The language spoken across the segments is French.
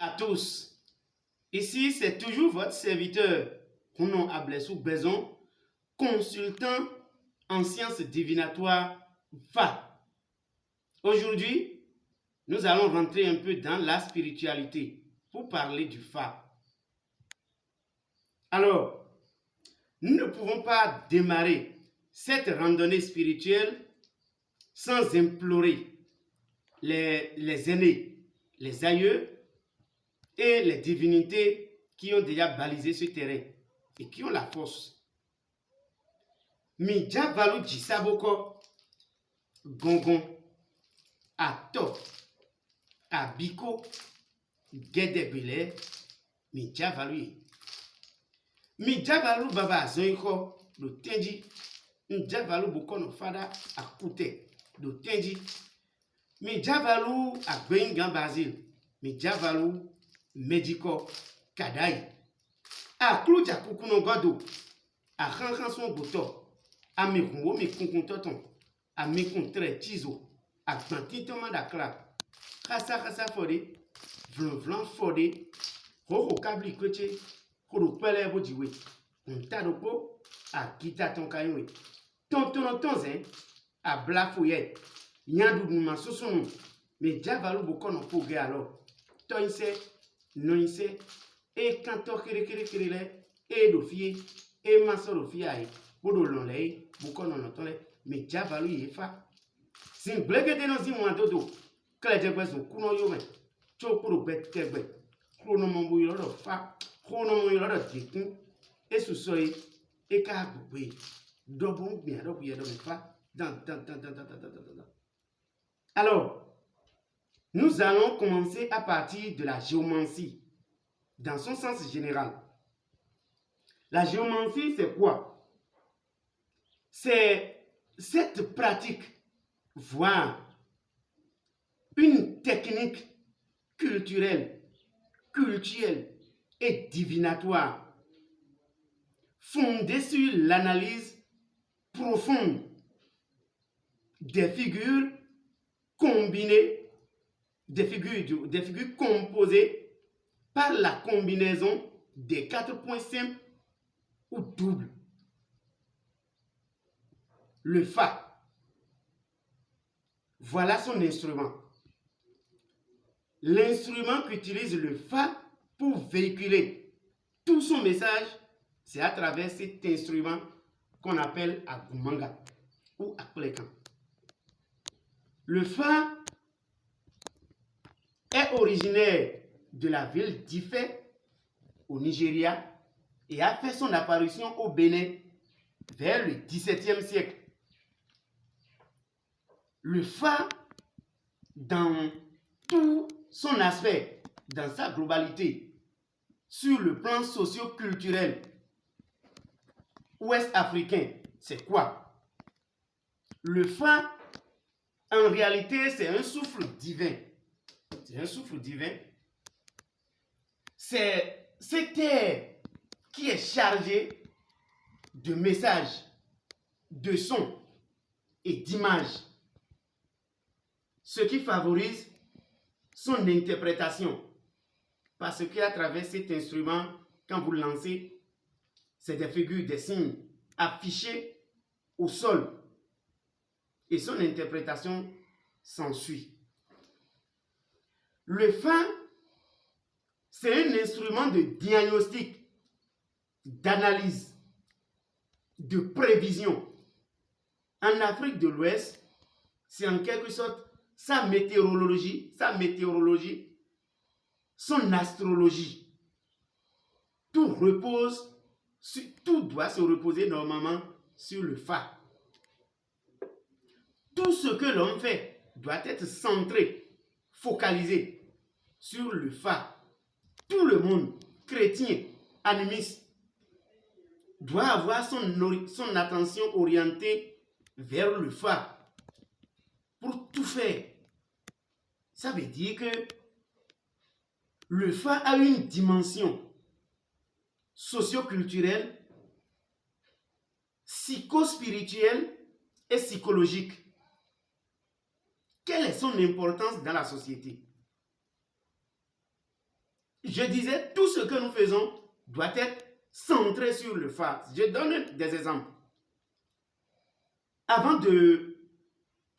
À tous. Ici, c'est toujours votre serviteur, Kounon Ablessou Bézon, consultant en sciences divinatoires FA. Aujourd'hui, nous allons rentrer un peu dans la spiritualité pour parler du FA. Alors, nous ne pouvons pas démarrer cette randonnée spirituelle sans implorer les aînés, les aïeux et les divinités qui ont déjà balisé ce terrain et qui ont la force. Midja Valu Jisaboko, Gongon, Ato, Abiko, Gedebele, Midja Valu. Midja Valu Baba Zoiko, le Tenji, Midja Valu Bokono Fada, Akute, le Tenji, Midja Valu Agbengan Basil, Midja Valu Médico Kadai. A Kluja Kukuno Godo, a Ranson Boto, a Mekumbo Mekuntoton, a Mekuntre Tizo, a Pantito Mandakla, Kasa Fode, Vlan Fode, Roko Kabli Koche, Koro Pele Bodiwe, Untadoko, a Kita Tonkaiwe, Tonzen, a Blafouye, Yandou Masosonou, mais Javalu Bokono Poge alors, Toinse, Noinse, et Kanto Kere, et Dofie, et Masorofiae, Bodolonle, Bokono Notole, mais Javalu Yefa. Sin Bleke de Nozi Moadodo, Kalejabes Kuno Yome, Chokuro Betkebe, Chronomombo Yoro Fa, Chronomo Yoro Dikun, et Soussoy, et Kaboué, Dobon bien, Fa, Alors, nous allons commencer à partir de la géomancie, dans son sens général. La géomancie, c'est quoi? C'est cette pratique, voire une technique culturelle et divinatoire, fondée sur l'analyse profonde des figures combinées, des figures composées par la combinaison des 4 points simples ou doubles. Le Fa, voilà son instrument. L'instrument qu'utilise le Fa pour véhiculer tout son message, c'est à travers cet instrument qu'on appelle Agumanga ou Aklekan. Le Fa est originaire de la ville d'Ifé au Nigeria et a fait son apparition au Bénin vers le XVIIe siècle. Le Fa, dans tout son aspect, dans sa globalité, sur le plan socio-culturel ouest-africain, c'est quoi? Le Fa, en réalité, c'est un souffle divin. C'est un souffle divin. C'est cet air qui est chargé de messages, de sons et d'images, ce qui favorise son interprétation. Parce qu'à travers cet instrument, quand vous le lancez, c'est des figures, des signes affichés au sol. Et son interprétation s'ensuit. Le Fa, c'est un instrument de diagnostic, d'analyse, de prévision. En Afrique de l'Ouest, c'est en quelque sorte sa météorologie, son astrologie. Tout doit se reposer normalement sur le Fa. Tout ce que l'homme fait doit être centré, focalisé sur le Fa. Tout le monde, chrétien, animiste, doit avoir son attention orientée vers le Fa pour tout faire. Ça veut dire que le Fa a une dimension socio-culturelle, psychospirituelle et psychologique. Quelle est son importance dans la société? je disais, tout ce que nous faisons doit être centré sur le fa. Je donne des exemples. Avant de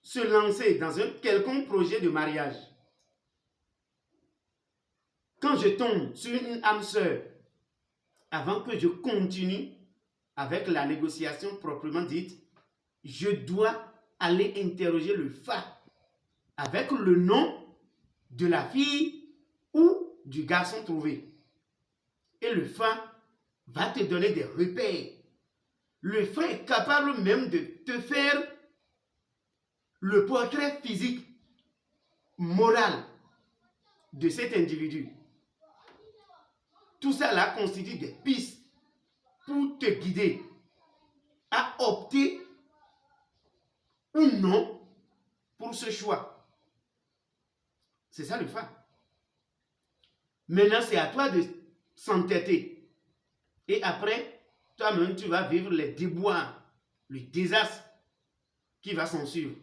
se lancer dans un quelconque projet de mariage, quand je tombe sur une âme sœur, avant que je continue avec la négociation proprement dite, je dois aller interroger le fa avec le nom de la fille ou du garçon trouvé. Et le fa va te donner des repères. Le fa est capable même de te faire le portrait physique, moral de cet individu. Tout ça là constitue des pistes pour te guider à opter ou non pour ce choix. C'est ça le fa. Maintenant, c'est à toi de s'entêter. Et après, toi-même, tu vas vivre les déboires, le désastre qui va s'en suivre.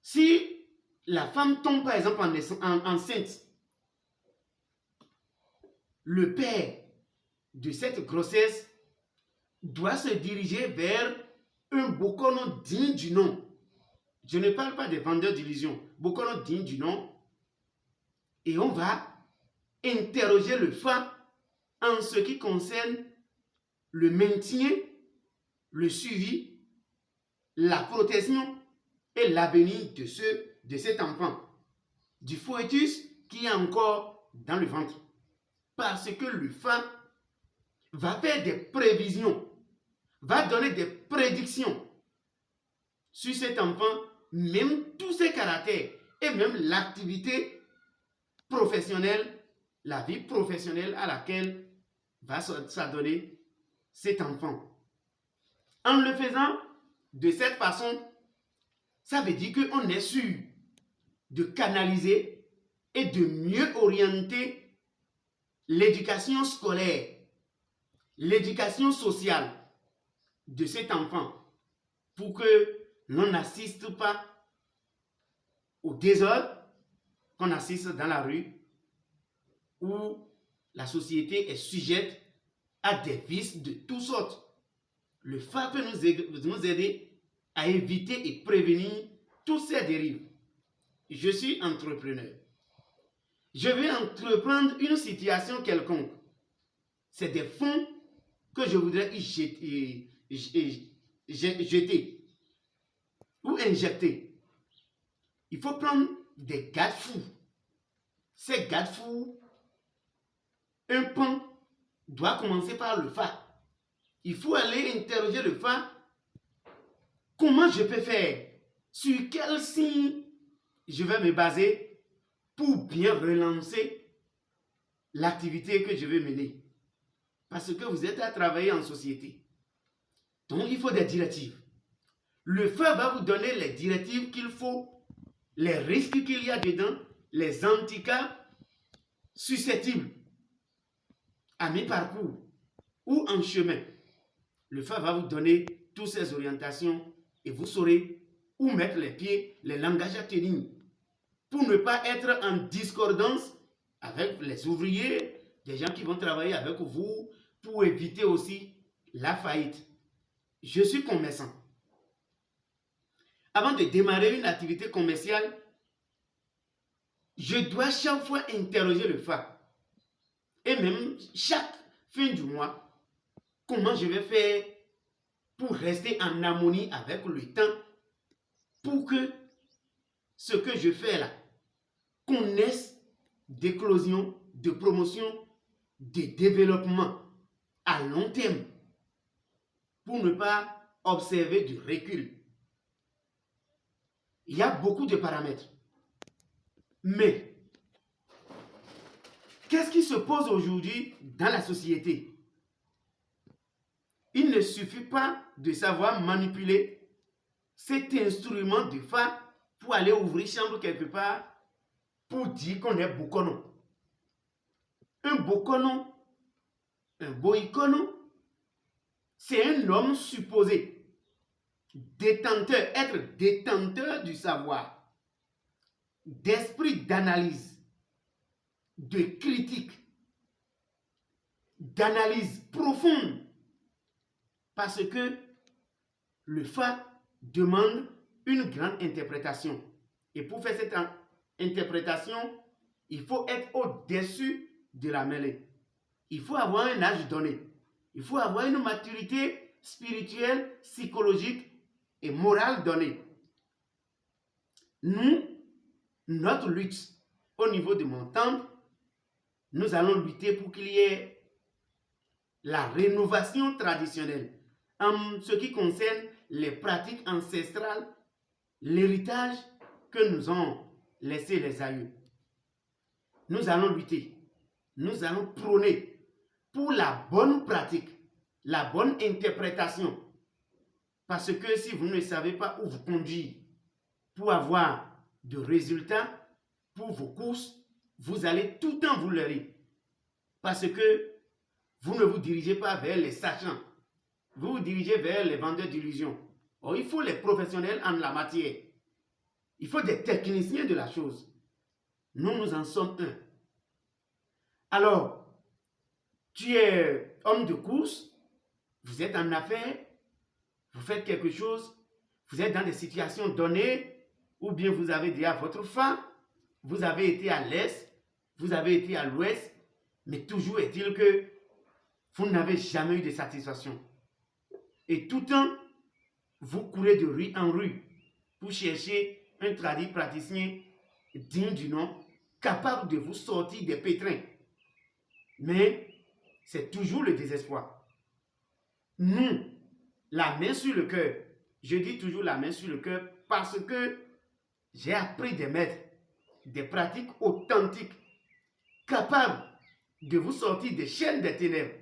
Si la femme tombe, par exemple, enceinte, le père de cette grossesse doit se diriger vers un bokono digne du nom. Je ne parle pas des vendeurs d'illusions. Bokono digne du nom. Et on va interroger le fa en ce qui concerne le maintien, le suivi, la protection et l'avenir de cet enfant, du foetus qui est encore dans le ventre. Parce que le fa va faire des prévisions, va donner des prédictions sur cet enfant, même tous ses caractères et même l'activité professionnelle, la vie professionnelle à laquelle va s'adonner cet enfant. En le faisant de cette façon, ça veut dire qu'on est sûr de canaliser et de mieux orienter l'éducation scolaire, l'éducation sociale de cet enfant pour que l'on n'assiste pas au désordre qu'on assiste dans la rue où la société est sujette à des vices de toutes sortes. Le fa peut nous aider à éviter et prévenir toutes ces dérives. Je suis entrepreneur. Je vais entreprendre une situation quelconque. C'est des fonds que je voudrais jeter ou injecter. Il faut prendre des garde-fous. Ces garde-fous, un pan doit commencer par le fa. Il faut aller interroger le fa. Comment je peux faire? Sur quel signe je vais me baser pour bien relancer l'activité que je veux mener? Parce que vous êtes à travailler en société. Donc, il faut des directives. Le fa va vous donner les directives qu'il faut, les risques qu'il y a dedans, les handicaps susceptibles à mi-parcours ou en chemin. Le fa va vous donner toutes ces orientations et vous saurez où mettre les pieds, les langages à tenir pour ne pas être en discordance avec les ouvriers, des gens qui vont travailler avec vous pour éviter aussi la faillite. Je suis commerçant. Avant de démarrer une activité commerciale, je dois chaque fois interroger le fa. Et même chaque fin du mois, comment je vais faire pour rester en harmonie avec le temps, pour que ce que je fais là connaisse d'éclosion, de promotion, de développement à long terme, pour ne pas observer du recul. Il y a beaucoup de paramètres. Mais, qu'est-ce qui se pose aujourd'hui dans la société? Il ne suffit pas de savoir manipuler cet instrument de fa pour aller ouvrir chambre quelque part pour dire qu'on est bokono. Un bokono, un boikono, c'est un homme supposé être détenteur du savoir, d'esprit d'analyse, de critique, d'analyse profonde, parce que le Fa demande une grande interprétation. Et pour faire cette interprétation, il faut être au-dessus de la mêlée. Il faut avoir un âge donné. Il faut avoir une maturité spirituelle, psychologique et morale donnée. Nous, notre lutte au niveau de mon temple, nous allons lutter pour qu'il y ait la rénovation traditionnelle en ce qui concerne les pratiques ancestrales, l'héritage que nous ont laissé les aïeux. Nous allons lutter, nous allons prôner pour la bonne pratique, la bonne interprétation. Parce que si vous ne savez pas où vous conduire pour avoir de résultats pour vos courses, vous allez tout le temps vous leurrer. Parce que vous ne vous dirigez pas vers les sachants. Vous vous dirigez vers les vendeurs d'illusions. Or, il faut les professionnels en la matière. Il faut des techniciens de la chose. Nous en sommes un. Alors, tu es homme de course, vous êtes en affaires, vous faites quelque chose, vous êtes dans des situations données, ou bien vous avez déjà votre femme, vous avez été à l'est, vous avez été à l'ouest, mais toujours est-il que vous n'avez jamais eu de satisfaction. Et tout le temps, vous courez de rue en rue pour chercher un tradit praticien digne du nom, capable de vous sortir des pétrins. Mais c'est toujours le désespoir. Nous, la main sur le cœur, je dis toujours la main sur le cœur parce que j'ai appris des maîtres, des pratiques authentiques, capables de vous sortir des chaînes des ténèbres.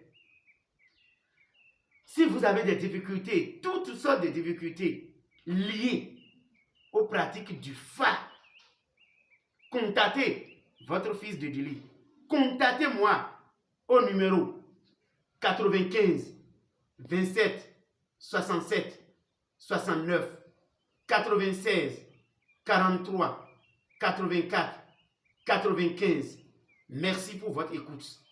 Si vous avez des difficultés, toutes sortes de difficultés liées aux pratiques du Fa, contactez votre fils de Dili. Contactez-moi au numéro 95 27 67 69 96 43 84 95. Merci pour votre écoute.